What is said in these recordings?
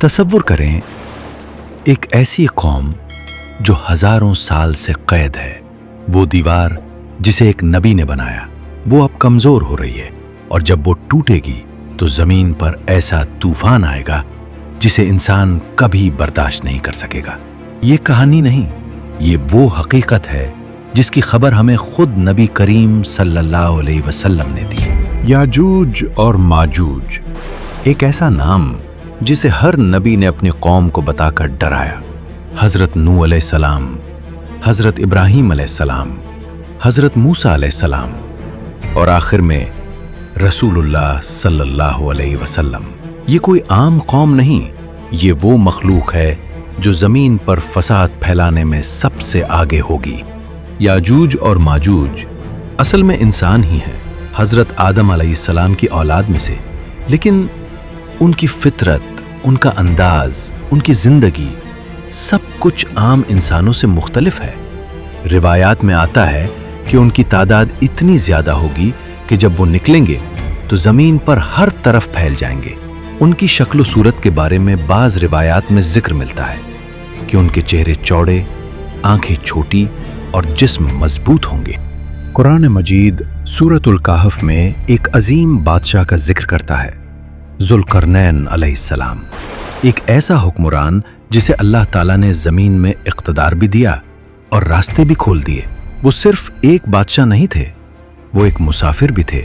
तसव्वुर करें एक ऐसी कौम जो हजारों साल से कैद है। वो दीवार जिसे एक नबी ने बनाया वो अब कमजोर हो रही है, और जब वो टूटेगी तो जमीन पर ऐसा तूफान आएगा जिसे इंसान कभी बर्दाश्त नहीं कर सकेगा। ये कहानी नहीं, ये वो हकीकत है जिसकी खबर हमें खुद नबी करीम सल्लल्लाहु अलैहि वसल्लम ने दी। याजूज और माजूज एक ऐसा नाम जिसे हर नबी ने अपनी कौम को बताकर डराया। हजरत नूह अलैहिस्सलाम, हजरत इब्राहीम अलैहिस्सलाम, हजरत मूसा अलैहिस्सलाम और आखिर में रसूलुल्लाह सल्लल्लाहु अलैहि वसल्लम। ये कोई आम कौम नहीं, ये वो मखलूक है जो जमीन पर फसाद फैलाने में सबसे आगे होगी। याजूज और माजूज असल में इंसान ही हैं, हजरत आदम अलैहिस्सलाम की औलाद में से, लेकिन उनकी फितरत, उनका अंदाज, उनकी जिंदगी सब कुछ आम इंसानों से मुख्तलिफ है। रिवायात में आता है कि उनकी तादाद इतनी ज्यादा होगी कि जब वो निकलेंगे तो जमीन पर हर तरफ फैल जाएंगे। उनकी शक्ल सूरत के बारे में बाज रिवायात में जिक्र मिलता है कि उनके चेहरे चौड़े, आंखें छोटी और जिस्म मजबूत होंगे। कुरान मजीद सूरतुल कहफ में एक अजीम बादशाह का जिक्र करता है, जुल्करनैन अलैहिस्सलाम, एक ऐसा हुक्मरान जिसे अल्लाह ताला ने जमीन में इख्तिदार भी दिया और रास्ते भी खोल दिए। वो सिर्फ एक बादशाह नहीं थे, वो एक मुसाफिर भी थे,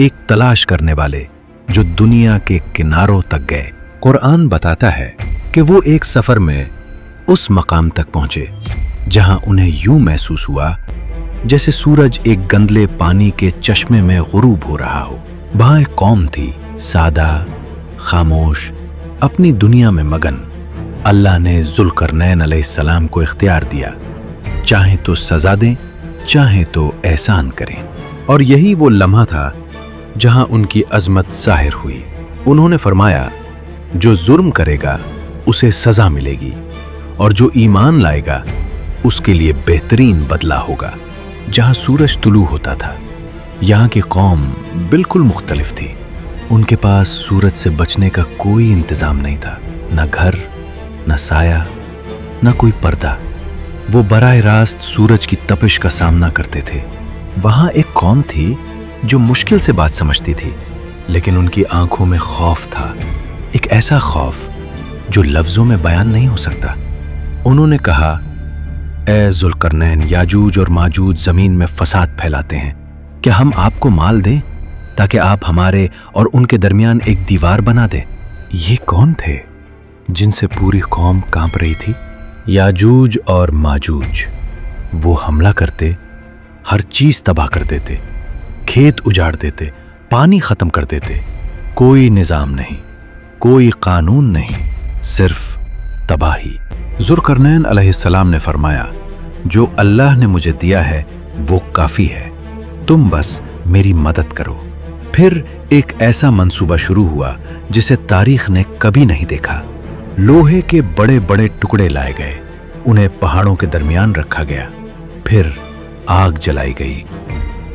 एक तलाश करने वाले जो दुनिया के किनारों तक गए। कुरान बताता है कि वो एक सफर में उस मकाम तक पहुंचे जहां उन्हें यूं महसूस हुआ जैसे सूरज एक गंदले पानी के चश्मे में गुरूब हो रहा हो। वहां एक कौम थी, सादा, खामोश, अपनी दुनिया में मगन। अल्लाह ने जुल्करनैन अलैहिस्सलाम को इख्तियार दिया, चाहे तो सजा दें, चाहे तो एहसान करें। और यही वो लम्हा था जहां उनकी अजमत जाहिर हुई। उन्होंने फरमाया, जो जुर्म करेगा उसे सजा मिलेगी, और जो ईमान लाएगा उसके लिए बेहतरीन बदला होगा। जहां सूरज तुलू होता था, यहाँ की कौम बिल्कुल मुख्तलिफ थी। उनके पास सूरज से बचने का कोई इंतजाम नहीं था, न घर, न साया, न कोई पर्दा। वो बराह रास्त सूरज की तपिश का सामना करते थे। वहां एक कौम थी जो मुश्किल से बात समझती थी, लेकिन उनकी आंखों में खौफ था, एक ऐसा खौफ जो लफ्जों में बयान नहीं हो सकता। उन्होंने कहा, ए जुल्करनैन, याजूज और माजूज जमीन में फसाद फैलाते हैं, क्या हम आपको माल दें ताकि आप हमारे और उनके दरमियान एक दीवार बना दें? ये कौन थे जिनसे पूरी कौम कांप रही थी? याजूज और माजूज। वो हमला करते, हर चीज तबाह कर देते, खेत उजाड़ देते, पानी खत्म कर देते। कोई निजाम नहीं, कोई कानून नहीं, सिर्फ तबाही। जुल्करनैन अलैहिस्सलाम ने फरमाया, जो अल्लाह ने मुझे दिया है वो काफी है, तुम बस मेरी मदद करो। फिर एक ऐसा मंसूबा शुरू हुआ जिसे तारीख ने कभी नहीं देखा। लोहे के बड़े बड़े टुकड़े लाए गए, उन्हें पहाड़ों के दरमियान रखा गया, फिर आग जलाई गई।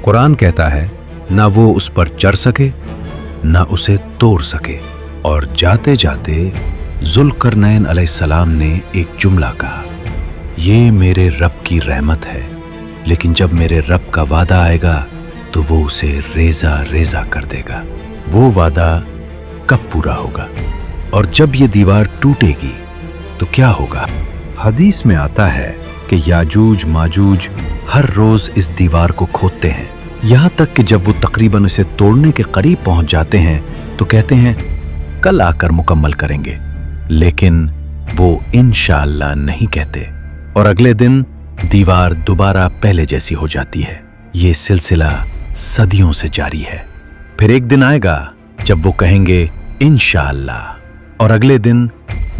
कुरान कहता है, ना वो उस पर चढ़ सके ना उसे तोड़ सके। और जाते जाते जुल्करनैन अलैहिस्सलाम ने एक जुमला कहा, ये मेरे रब की रहमत है, लेकिन जब मेरे रब का वादा आएगा तो वो उसे रेजा रेजा कर देगा। वो वादा कब पूरा होगा? और जब ये दीवार टूटेगी तो क्या होगा? हदीस में आता है कि याजूज माजूज हर रोज इस दीवार को खोदते हैं, यहां तक कि जब वो तकरीबन इसे तोड़ने के करीब पहुंच जाते हैं तो कहते हैं, कल आकर मुकम्मल करेंगे, लेकिन वो इंशाअल्लाह नहीं कहते, और अगले दिन दीवार दोबारा पहले जैसी हो जाती है। ये सिलसिला सदियों से जारी है। फिर एक दिन आएगा जब वो कहेंगे इंशाअल्लाह, और अगले दिन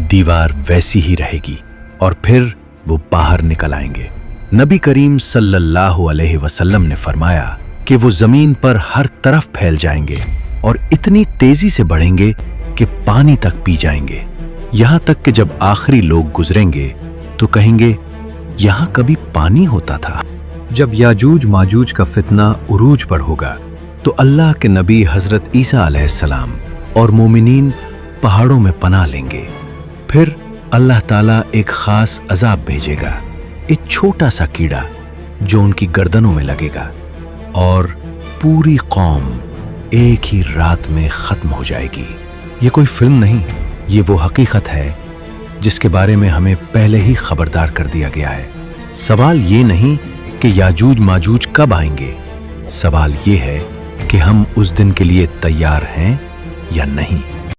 दीवार वैसी ही रहेगी, और फिर वो बाहर निकल आएंगे। नबी करीम सल्लल्लाहु अलैहि वसल्लम ने फरमाया कि वो जमीन पर हर तरफ फैल जाएंगे और इतनी तेजी से बढ़ेंगे कि पानी तक पी जाएंगे। यहां तक कि जब आखिरी लोग गुजरेंगे तो कहेंगे, यहां कभी पानी होता था। जब याजूज माजूज का फितना उरूज पर होगा तो अल्लाह के नबी हजरत ईसा अलैहिस्सलाम और मोमिनीन पहाड़ों में पनाह लेंगे। फिर अल्लाह ताला एक खास अजाब भेजेगा, एक छोटा सा कीड़ा जो उनकी गर्दनों में लगेगा और पूरी कौम एक ही रात में खत्म हो जाएगी। ये कोई फिल्म नहीं, ये वो हकीकत है जिसके बारे में हमें पहले ही खबरदार कर दिया गया है। सवाल ये नहीं कि याजूज माजूज कब आएंगे, सवाल ये है कि हम उस दिन के लिए तैयार हैं या नहीं।